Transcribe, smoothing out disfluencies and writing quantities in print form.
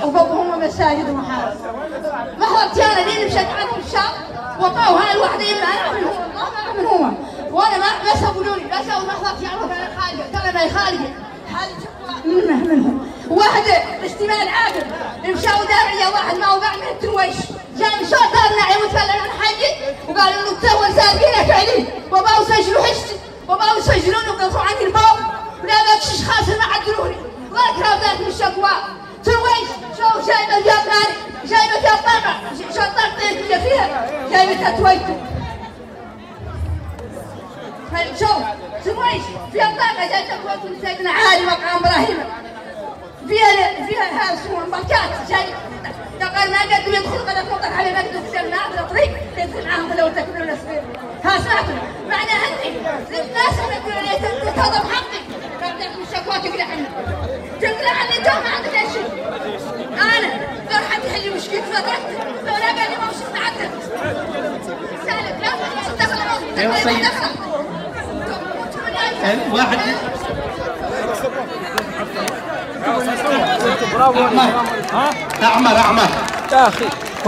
وفوقهم مساجد ومحارس. ما حضرت انا لين مشيت عنهم الشام وقعوا هاي الوحدين معنا من هم وانا ما سووا لي لا سووا ما حضرت يعرفوا انا خالقه ترى انا خالقه منهم. واحده اجتماع العاقل مشاو دارعيه واحد ما وقع من الترويش جاي من شو دار ناعي وتكلم عن حقي وقالوا له تسوى ساقينك عليه وباو سجلوا حشتي وباو يسجلوني وقطعوا عني الباب ولا بكشش خاصه ما عدلوني واكره ذاك من الشكوى ترويش شو جايبه ثياب ناري جايبه ثياب طاقه شو طاقتك اللي فيها جايبه تويته شو ترويش فيها طاقه جايبه تويته من سيدنا علي مقام ابراهيم فيها هذا اسمه بركات جاي قال ما قدروا يدخلوا قد تنطق عليه ما قدروا يصير ناخذ الطريق يدخل معاهم لو تكبروا الصغير ها سمعتوا معنى اني الناس اللي يقولوا لي تهضم حقي بعدين من الشكوى تقلع عني تو ما عندك شيء انا دور حد يحل مشكلتي فضحت لو لا قال لي ما مش متعدل سالك لا دخل واحد برافو. اعمر يا اخي